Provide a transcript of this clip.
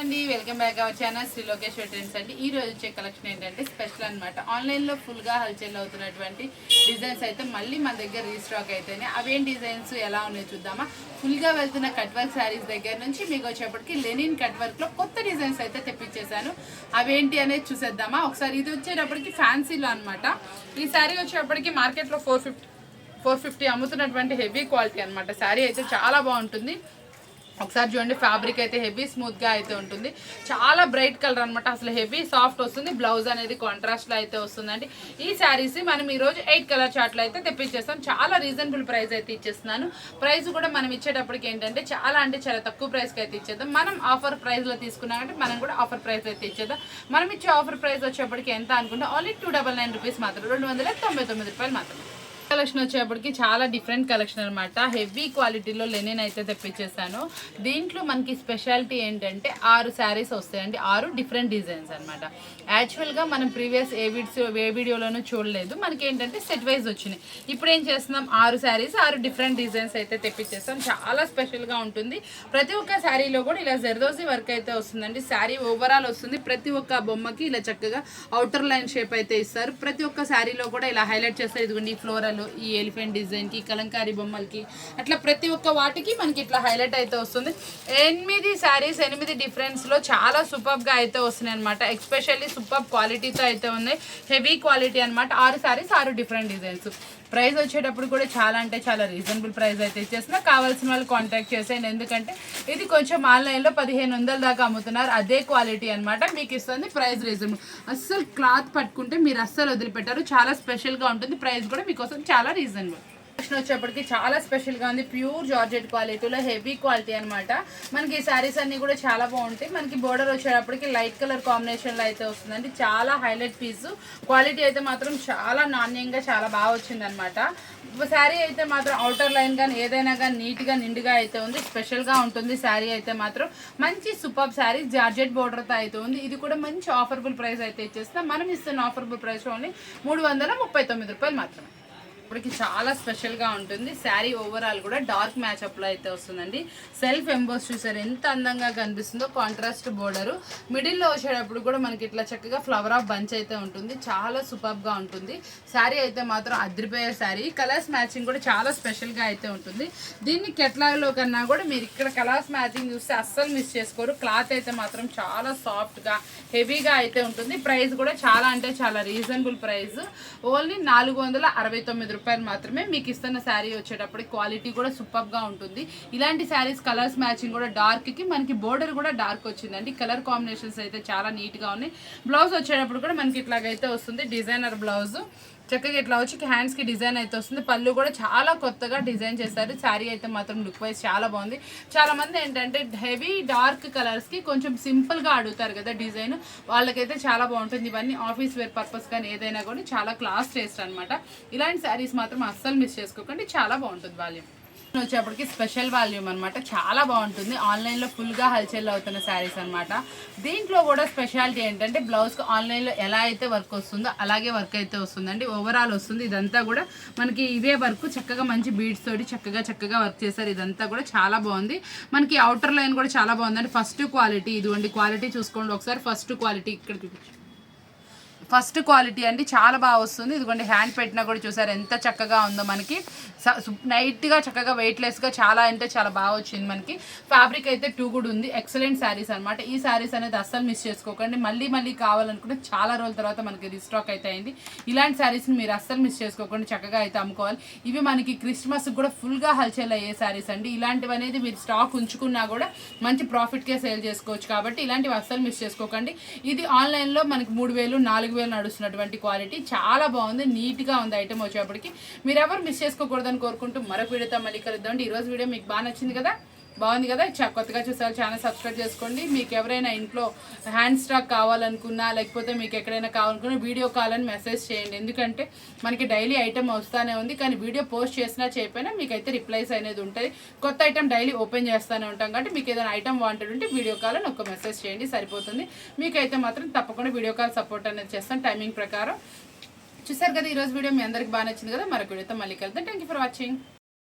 అండి welcome back our channel Shri Lokeshwar trends అండి. ఈ రోజు వచ్చే కలెక్షన్ ఏంటంటే స్పెషల్ అనమాట. ఆన్లైన్లో ఫుల్గా హల్చల్ అవుతున్నటువంటి డిజైన్స్ అయితే మళ్ళీ మన దగ్గర రీస్టాక్ అయితేనే అవేం డిజైన్స్ ఎలా ఉన్నాయో చూద్దామా. ఫుల్గా వెళ్తున్న కట్ వర్క్ శారీస్ దగ్గర నుంచి మీకు వచ్చేప్పటికి లెనిన్ కట్ వర్క్లో కొత్త డిజైన్స్ అయితే తెప్పించేశాను. అవేంటి అనేది చూసేద్దామా ఒకసారి. ఇది వచ్చేటప్పటికి ఫ్యాన్సీలో అనమాట. ఈ శారీ వచ్చేటప్పటికి మార్కెట్లో 450 అమ్ముతున్నటువంటి హెవీ క్వాలిటీ అనమాట. శారీ అయితే చాలా బాగుంటుంది. ఒకసారి చూడండి, ఫ్యాబ్రిక్ అయితే హెవీ స్మూత్గా అయితే ఉంటుంది. చాలా బ్రైట్ కలర్ అనమాట. అసలు హెవీ సాఫ్ట్ వస్తుంది. బ్లౌజ్ అనేది కాంట్రాస్ట్లో అయితే వస్తుందండి. ఈ శారీస్ మనం ఈరోజు 8 కలర్ చార్ట్లో అయితే తెప్పించేస్తాం. చాలా రీజనబుల్ ప్రైస్ అయితే ఇచ్చేస్తున్నాను. ప్రైస్ కూడా మనం ఇచ్చేటప్పటికి ఏంటంటే చాలా తక్కువ ప్రైస్కి అయితే ఇచ్చేద్దాం. మనం ఆఫర్ ప్రైస్లో తీసుకున్నామంటే మనం కూడా ఆఫర్ ప్రైస్ అయితే ఇచ్చేద్దాం. మనం ఇచ్చే ఆఫర్ ప్రైస్ వచ్చేప్పటికి ఎంత అనుకుంటే ఓన్లీ 299 రూపీస్ మాత్రం, 299 రూపాయలు మాత్రమే. కలెక్షన్ వచ్చేప్పటికి చాలా డిఫరెంట్ కలెక్షన్ అనమాట. హెవీ క్వాలిటీలో లెనిన్ అయితే తెప్పించేసాను. దీంట్లో మనకి స్పెషాలిటీ ఏంటంటే 6 శారీస్ వస్తాయండి. 6 డిఫరెంట్ డిజైన్స్ అనమాట. యాక్చువల్గా మనం ప్రీవియస్ ఏ వీడియోలోనూ చూడలేదు. మనకి ఏంటంటే సెట్ వైజ్ వచ్చినాయి. ఇప్పుడు ఏం చేస్తున్నాం, 6 శారీస్ 6 డిఫరెంట్ డిజైన్స్ అయితే తెప్పించేస్తాం. చాలా స్పెషల్గా ఉంటుంది. ప్రతి ఒక్క శారీలో కూడా ఇలా జర్దోజీ వర్క్ అయితే వస్తుందండి. శారీ ఓవరాల్ వస్తుంది. ప్రతి ఒక్క బొమ్మకి ఇలా చక్కగా అవుటర్ లైన్ షేప్ అయితే ఇస్తారు. ప్రతి ఒక్క శారీలో కూడా ఇలా హైలైట్ చేస్తారు. ఇదిగోండి ఫ్లోరల్, ఈ ఎలిఫెంట్ డిజైన్ కి, కలంకారీ బొమ్మలకి, అట్లా ప్రతి ఒక్క వాటికి మనకి ఇట్లా హైలైట్ అయితే వస్తుంది. 8 శారీస్ 8 డిఫరెన్స్ లో చాలా సూపర్ గా అయితే వస్తున్నాయి అనమాట. ఎస్పెషల్లీ సూపర్ క్వాలిటీతో అయితే ఉన్నాయి. హెవీ క్వాలిటీ అనమాట. 6 శారీస్ 6 డిఫరెంట్ డిజైన్స్. ప్రైస్ వచ్చేటప్పుడు కూడా చాలా రీజనబుల్ ప్రైస్ అయితే ఇచ్చేస్తున్నా. కావాల్సిన వాళ్ళు కాంటాక్ట్ చేసేయండి. ఎందుకంటే ఇది కొంచెం ఆన్లైన్లో 1500 దాకా అమ్ముతున్నారు. అదే క్వాలిటీ అనమాట. మీకు ఇస్తుంది ప్రైస్ రీజనబుల్. అస్సలు క్లాత్ పట్టుకుంటే మీరు అస్సలు వదిలిపెట్టారు. చాలా స్పెషల్గా ఉంటుంది. ప్రైస్ కూడా మీకోసం చాలా రీజనబుల్. కలెక్షన్ వచ్చేప్పటికి చాలా స్పెషల్గా ఉంది. ప్యూర్ జార్జెట్ క్వాలిటీలో హెవీ క్వాలిటీ అనమాట. మనకి ఈ శారీస్ అన్ని కూడా చాలా బాగుంటాయి. మనకి బోర్డర్ వచ్చేటప్పటికి లైట్ కలర్ కాంబినేషన్లో అయితే వస్తుందండి. చాలా హైలైట్ పీస్. క్వాలిటీ అయితే మాత్రం చాలా నాణ్యంగా చాలా బాగా వచ్చింది అనమాట. శారీ అయితే మాత్రం అవుటర్ లైన్ కానీ ఏదైనా కానీ నీట్గా నిండుగా అయితే ఉంది. స్పెషల్గా ఉంటుంది శారీ అయితే మాత్రం. మంచి సూపర్ శారీ జార్జెట్ బోర్డర్తో అయితే ఉంది. ఇది కూడా మంచి ఆఫర్బుల్ ప్రైస్ అయితే ఇచ్చేస్తాం. మనం ఇస్తున్న ఆఫర్బుల్ ప్రైస్ ఓన్లీ 339 రూపాయలు మాత్రమే. ఇప్పటికి చాలా స్పెషల్గా ఉంటుంది. శారీ ఓవరాల్ కూడా డార్క్ మ్యాచ్అప్లో అయితే వస్తుందండి. సెల్ఫ్ ఎంబోస్ చూసారు ఎంత అందంగా కనిపిస్తుందో. కాంట్రాస్ట్ బోర్డరు మిడిల్లో వచ్చేటప్పుడు కూడా మనకి ఇట్లా చక్కగా ఫ్లవర్ ఆఫ్ బంచ్ అయితే ఉంటుంది. చాలా సూపర్గా ఉంటుంది. శారీ అయితే మాత్రం అదిరిపోయే శారీ. కలర్స్ మ్యాచింగ్ కూడా చాలా స్పెషల్గా అయితే ఉంటుంది. దీన్ని కెట్లాగ్లో కన్నా కూడా మీరు ఇక్కడ కలర్స్ మ్యాచింగ్ చూస్తే అస్సలు మిస్ చేసుకోరు. క్లాత్ అయితే మాత్రం చాలా సాఫ్ట్గా హెవీగా అయితే ఉంటుంది. ప్రైస్ కూడా చాలా రీజనబుల్ ప్రైస్. ఓన్లీ 469 రూపాయలు మాత్రమే. మీకు ఇస్తున్న శారీ వచ్చేటప్పుడు క్వాలిటీ కూడా సూపర్గా ఉంటుంది. ఇలాంటి శారీస్ కలర్స్ మ్యాచింగ్ కూడా డార్క్కి మనకి బోర్డర్ కూడా డార్క్ వచ్చిందండి. కలర్ కాంబినేషన్స్ అయితే చాలా నీట్గా ఉన్నాయి. బ్లౌజ్ వచ్చేటప్పుడు కూడా మనకి ఇట్లాగైతే వస్తుంది. డిజైనర్ బ్లౌజ్ చక్కగా ఇట్లా వచ్చి హ్యాండ్స్కి డిజైన్ అయితే వస్తుంది. పళ్ళు కూడా చాలా కొత్తగా డిజైన్ చేస్తారు. శారీ అయితే మాత్రం లుక్ వైజ్ చాలా బాగుంది. చాలామంది ఏంటంటే హెవీ డార్క్ కలర్స్కి కొంచెం సింపుల్గా అడుగుతారు కదా డిజైన్, వాళ్ళకైతే చాలా బాగుంటుంది. ఇవన్నీ ఆఫీస్ వేర్ పర్పస్ కానీ ఏదైనా కూడా చాలా క్లాస్ టేస్ట్ అనమాట. ఇలాంటి శారీస్ మాత్రం అస్సలు మిస్ చేసుకోకండి. చాలా బాగుంటుంది. వాల్యూమ్ వచ్చేప్పటికి స్పెషల్ వాల్యూమ్ అనమాట. చాలా బాగుంటుంది. ఆన్లైన్లో ఫుల్గా హల్చల్ అవుతున్న శారీస్ అనమాట. దీంట్లో కూడా స్పెషాలిటీ ఏంటంటే బ్లౌజ్కి ఆన్లైన్లో ఎలా అయితే వర్క్ వస్తుందో అలాగే వర్క్ అయితే వస్తుందండి. ఓవరాల్ వస్తుంది. ఇదంతా కూడా మనకి ఇదే వర్క్ చక్కగా మంచి బీడ్స్ తోటి చక్కగా వర్క్ చేశారు. ఇదంతా కూడా చాలా బాగుంది. మనకి అవుటర్ లైన్ కూడా చాలా బాగుందండి. ఫస్ట్ క్వాలిటీ ఇదిగోండి. క్వాలిటీ చూసుకోండి ఒకసారి. ఫస్ట్ క్వాలిటీ ఇక్కడికి ఫస్ట్ క్వాలిటీ అండి. చాలా బాగా వస్తుంది. ఇదిగోండి హ్యాండ్ పెట్టినా కూడా చూసారు ఎంత చక్కగా ఉందో. మనకి నైట్గా చక్కగా వెయిట్లెస్గా చాలా అంటే చాలా బాగా వచ్చింది. మనకి ఫ్యాబ్రిక్ అయితే 2 కూడా ఉంది. ఎక్సలెంట్ శారీస్ అనమాట. ఈ శారీస్ అనేది అస్సలు మిస్ చేసుకోకండి. మళ్ళీ కావాలనుకుంటే చాలా రోజుల తర్వాత మనకి రీస్టాక్ అయితే అయింది. ఇలాంటి శారీస్ని మీరు అస్సలు మిస్ చేసుకోకండి. చక్కగా అయితే అమ్ముకోవాలి. ఇవి మనకి క్రిస్మస్కి కూడా ఫుల్గా హల్చల్ అయ్యే శారీస్ అండి. ఇలాంటివి అనేది మీరు స్టాక్ ఉంచుకున్నా కూడా మంచి ప్రాఫిట్కే సేల్ చేసుకోవచ్చు. కాబట్టి ఇలాంటివి అస్సలు మిస్ చేసుకోకండి. ఇది ఆన్లైన్లో మనకి 3000 4000 నడుస్తున్నటువంటి క్వాలిటీ. చాలా బాగుంది. నీట్గా ఉంది ఐటమ్ వచ్చేప్పటికి. మీరు ఎవరు మిస్ చేసుకోకూడదని కోరుకుంటూ మరొక వీడియోతో మళ్ళీ కలుద్దాం. ఈరోజు వీడియో మీకు బాగా నచ్చింది కదా, బాగుంది కదా. కొత్తగా చూసారు ఛానల్ సబ్స్క్రైబ్ చేసుకోండి. మీకు ఎవరైనా ఇంట్లో హ్యాండ్ స్టాక్ కావాలనుకున్నా లేకపోతే మీకు ఎక్కడైనా కావాలనుకున్నా వీడియో కాల్ అని మెసేజ్ చేయండి. ఎందుకంటే మనకి డైలీ ఐటమ్ వస్తూనే ఉంది. కానీ వీడియో పోస్ట్ చేసినా చేయకపోయినా మీకైతే రిప్లైస్ అనేది ఉంటుంది. కొత్త ఐటమ్ డైలీ ఓపెన్ చేస్తూనే ఉంటాం. కాబట్టి మీకు ఏదైనా ఐటమ్ వాంటెడ్ ఉంటే వీడియో కాల్ అని ఒక మెసేజ్ చేయండి, సరిపోతుంది. మీకైతే మాత్రం తప్పకుండా వీడియో కాల్ సపోర్ట్ అనేది చేస్తాం టైమింగ్ ప్రకారం. చూసారు కదా ఈరోజు వీడియో మీ అందరికి బాగా నచ్చింది కదా. మరొక వీడియోతో మళ్ళీ కలుద్దాం. Thank you for watching.